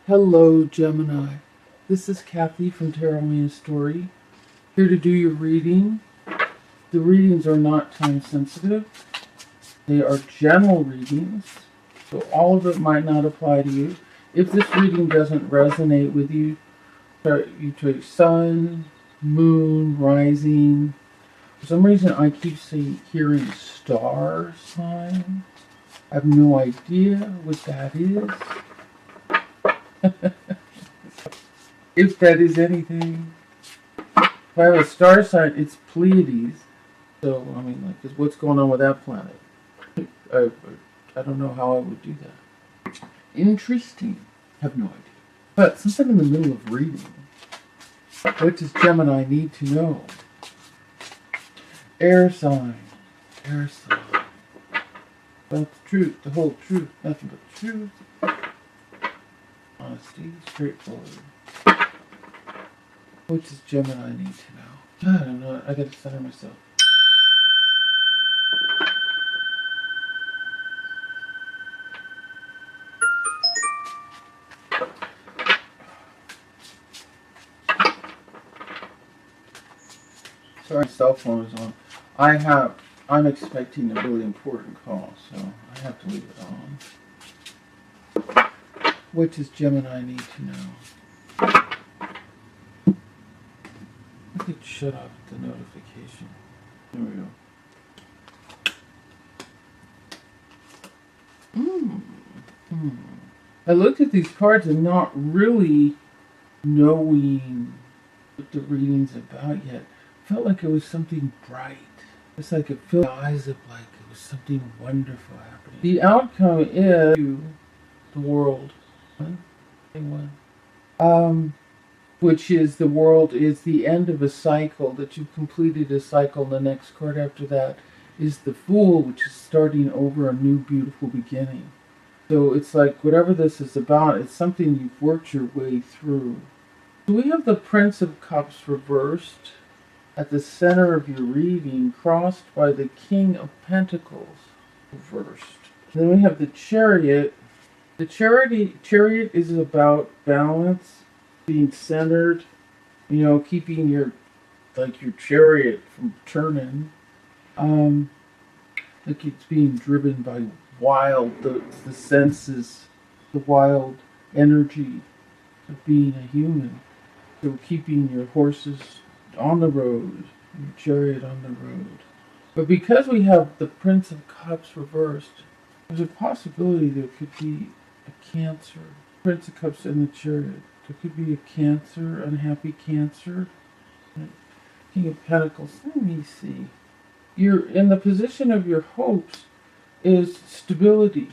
Hello, Gemini. This is Kathy from Tarot Me a Story, here to do your reading. The readings are not time sensitive. They are general readings, so all of it might not apply to you. If this reading doesn't resonate with you, you take sun, moon, rising. For some reason, I keep hearing star sign. I have no idea what that is. If that is anything. If I have a star sign, it's Pleiades. So, I mean, like, what's going on with that planet? I, I don't know how I would do that. Interesting. Have no idea. But since I'm in the middle of reading, what does Gemini need to know? Air sign. Air sign. About the truth, the whole truth, nothing but the truth. Honesty, straightforward. What does Gemini need to know? I don't know. I gotta center myself. Sorry, my cell phone is on. I'm expecting a really important call, so I have to leave it on. What does Gemini need to know? I could shut off the notification. There we go. I looked at these cards and not really knowing what the reading's about yet. Felt like it was something bright. It's like it filled my eyes up like it was something wonderful happening. The outcome is the world. Which is the world is the end of a cycle, that you've completed a cycle. The next card after that is the Fool, which is starting over a new beautiful beginning. So it's like whatever this is about, it's something you've worked your way through. So we have the Prince of Cups reversed at the center of your reading, crossed by the King of Pentacles reversed. And then we have the Chariot. The Chariot is about balance, being centered, keeping your chariot from turning. Like it's being driven by the senses, the wild energy of being a human. So keeping your horses on the road, your chariot on the road. But because we have the Prince of Cups reversed, there's a possibility there could be a Cancer. Prince of Cups and the Chariot. There could be a Cancer, unhappy Cancer. King of Pentacles. Let me see. You're in the position of your hopes is stability.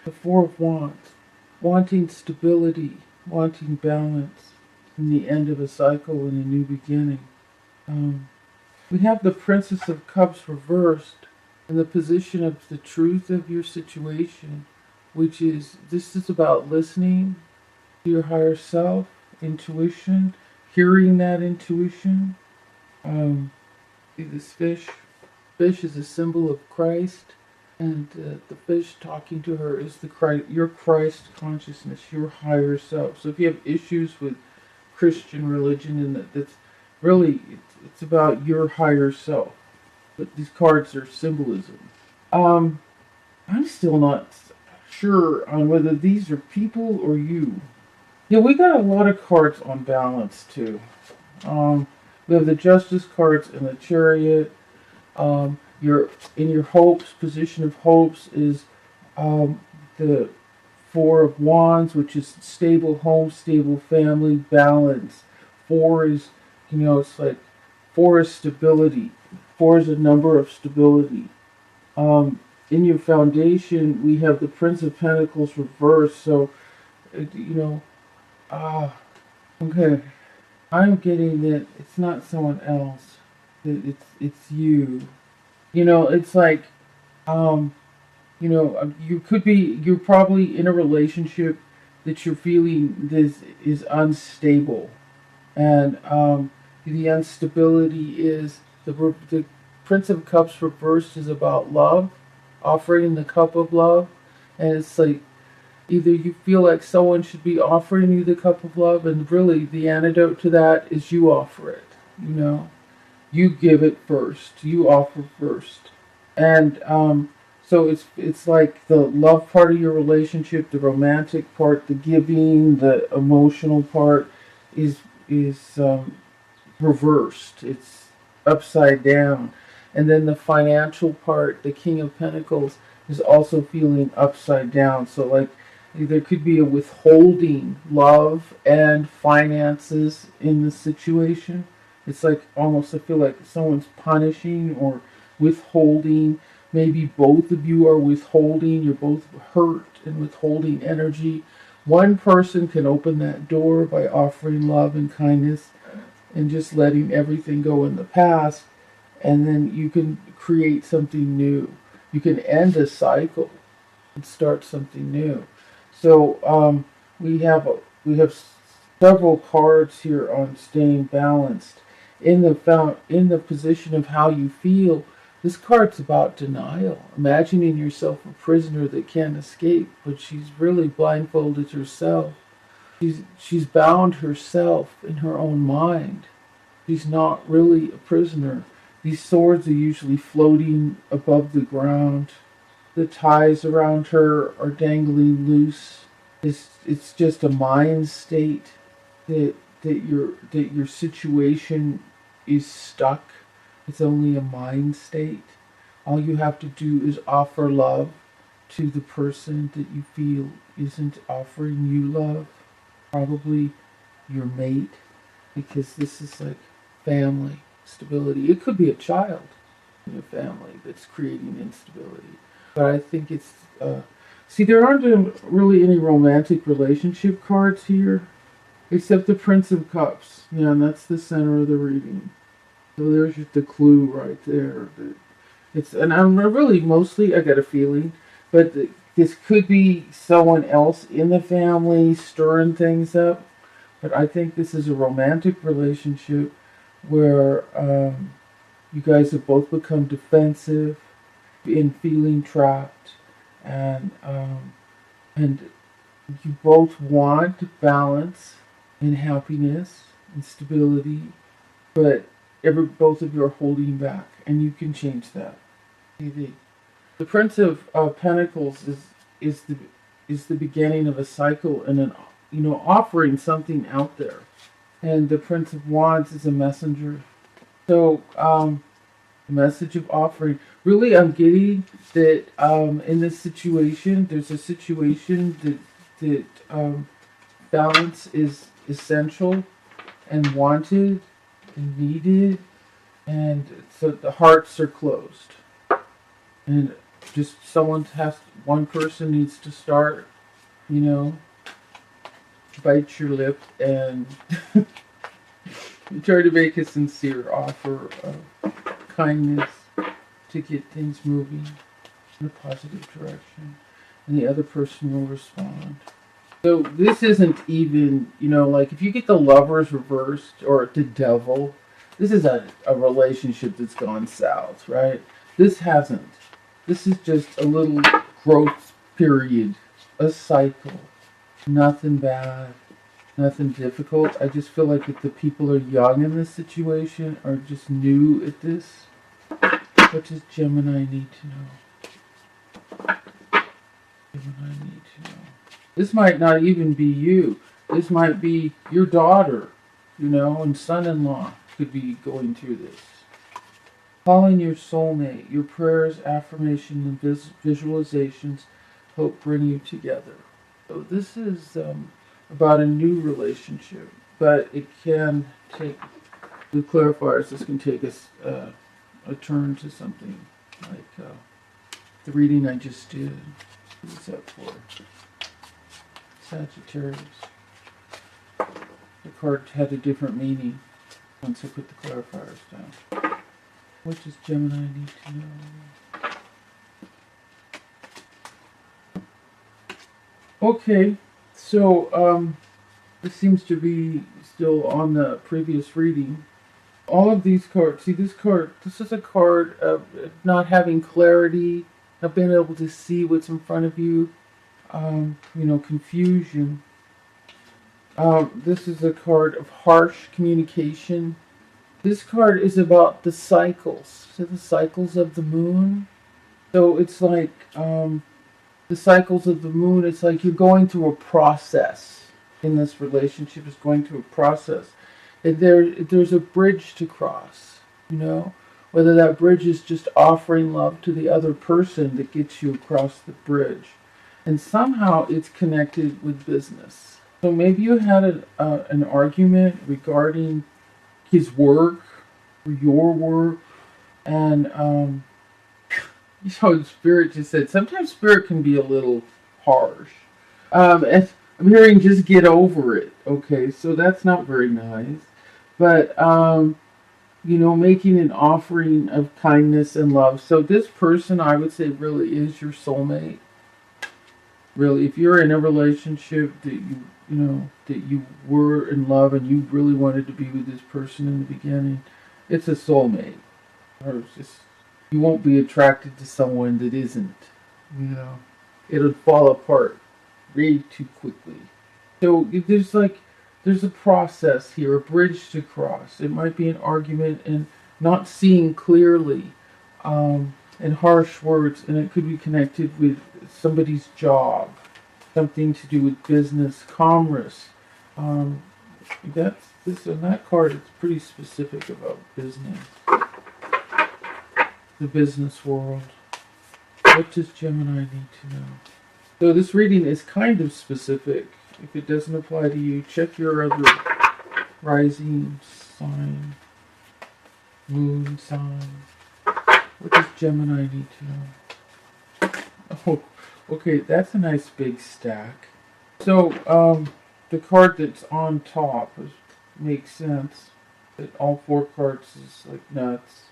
The Four of Wands. Wanting stability, wanting balance in the end of a cycle and a new beginning. We have the Princess of Cups reversed in the position of the truth of your situation, which is, this is about listening to your higher self, intuition, hearing that intuition. See this fish? Fish is a symbol of Christ, and the fish talking to her is your Christ consciousness, your higher self. So if you have issues with Christian religion, and that's really, it's about your higher self. But these cards are symbolism. I'm still not sure on whether these are people or you. Yeah, we got a lot of cards on balance too. We have the Justice cards and the Chariot. Your in your hopes, position of hopes is the Four of Wands, which is stable home, stable family, balance. Four is, it's like four is stability. Four is a number of stability. In your foundation, we have the Prince of Pentacles reversed. So, okay. I'm getting that it's not someone else. It's you. It's like, you're probably in a relationship that you're feeling this is unstable. And the instability is the Prince of Cups reversed is about love, offering the cup of love. And it's like, Either you feel like someone should be offering you the cup of love, and really the antidote to that is you offer it. You know, you give it first. You offer first, and so it's like the love part of your relationship, the romantic part, the giving, the emotional part is reversed. It's upside down. And then the financial part, the King of Pentacles, is also feeling upside down. So, like, there could be a withholding love and finances in the situation. It's like almost, I feel like someone's punishing or withholding. Maybe both of you are withholding. You're both hurt and withholding energy. One person can open that door by offering love and kindness and just letting everything go in the past, and then you can create something new. You can end a cycle and start something new. So we have several cards here on staying balanced. In the position of how you feel, this card's about denial, imagining yourself a prisoner that can't escape, but she's really blindfolded herself. She's bound herself in her own mind. She's not really a prisoner. These swords are usually floating above the ground. The ties around her are dangling loose. It's just a mind state that your situation is stuck. It's only a mind state. All you have to do is offer love to the person that you feel isn't offering you love. Probably your mate, because this is like family stability. It could be a child in your family that's creating instability. But I think it's see, there aren't really any romantic relationship cards here, except the Prince of Cups. Yeah, and that's the center of the reading. So there's just the clue right there. It's, and I'm really mostly, I got a feeling, but this could be someone else in the family stirring things up. But I think this is a romantic relationship where you guys have both become defensive in feeling trapped, and you both want balance and happiness and stability, but both of you are holding back, and you can change that. The Prince of Pentacles is the beginning of a cycle and an offering something out there, and the Prince of Wands is a messenger. So the message of offering. Really, I'm getting that in this situation, there's a situation that balance is essential and wanted and needed, and so the hearts are closed, and just one person needs to start, bite your lip and try to make a sincere offer of kindness to get things moving in a positive direction, and the other person will respond. So this isn't even, like if you get the Lovers reversed or the Devil, this is a relationship that's gone south, right? This hasn't. This is just a little growth period, a cycle. Nothing bad, nothing difficult. I just feel like if the people are young in this situation or just new at this, what does Gemini need to know? Gemini need to know. This might not even be you. This might be your daughter, and son-in-law could be going through this. Calling your soulmate, your prayers, affirmations, and visualizations help bring you together. So this is about a new relationship, but it can take, with clarifiers, this can take us a turn to something like the reading I just did. What is that for? Sagittarius. The card had a different meaning once I put the clarifiers down. What does Gemini need to know? Okay, so this seems to be still on the previous reading. All of these cards, see this card, this is a card of not having clarity, not being able to see what's in front of you. confusion. This is a card of harsh communication. This card is about the cycles. So the cycles of the moon. So it's like the cycles of the moon. It's like you're going through a process in this relationship. Is going through a process, and there's a bridge to cross. Whether that bridge is just offering love to the other person that gets you across the bridge, and somehow it's connected with business. So maybe you had an argument regarding his work or your work, and Spirit just said sometimes Spirit can be a little harsh. And I'm hearing just get over it. Okay, so that's not very nice. But making an offering of kindness and love. So this person, I would say, really is your soulmate. Really, if you're in a relationship that that you were in love and you really wanted to be with this person in the beginning, it's a soulmate. Or it's just, you won't be attracted to someone that isn't. It'll fall apart way too quickly. So there's a process here, a bridge to cross. It might be an argument and not seeing clearly, and harsh words, and it could be connected with somebody's job, something to do with business, commerce. That's this and that card. It's pretty specific about business, the business world. What does Gemini need to know? So this reading is kind of specific. If it doesn't apply to you, check your other rising sign, moon sign. What does Gemini need to know? Oh, okay, that's a nice big stack. So, the card that's on top makes sense. That all four cards is like nuts.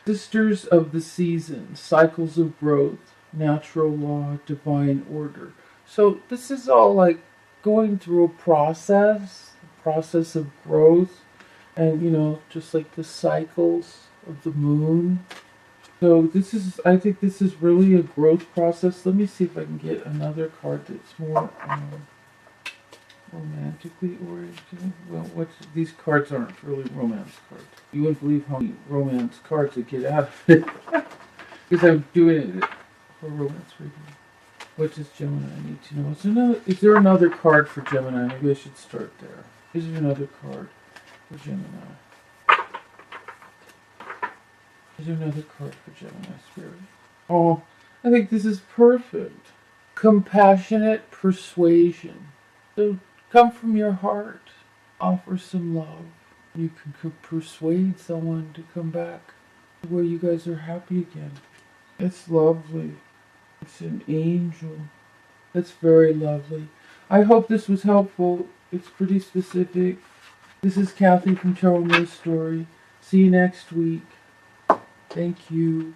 Sisters of the season, cycles of growth, natural law, divine order. So this is all like going through a process of growth, and just like the cycles of the moon. So I think this is really a growth process. Let me see if I can get another card that's more romantically oriented. Well, these cards aren't really romance cards. You wouldn't believe how many romance cards I get out of it. Because I'm doing it for romance reading. What does Gemini need to know? Is there another card for Gemini? Maybe I should start there. Is there another card for Gemini? Is there another card for Gemini Spirit? Oh, I think this is perfect. Compassionate persuasion. So come from your heart. Offer some love. You can persuade someone to come back to where you guys are happy again. It's lovely. It's an angel. That's very lovely. I hope this was helpful. It's pretty specific. This is Kathy from Tarot No Story. See you next week. Thank you.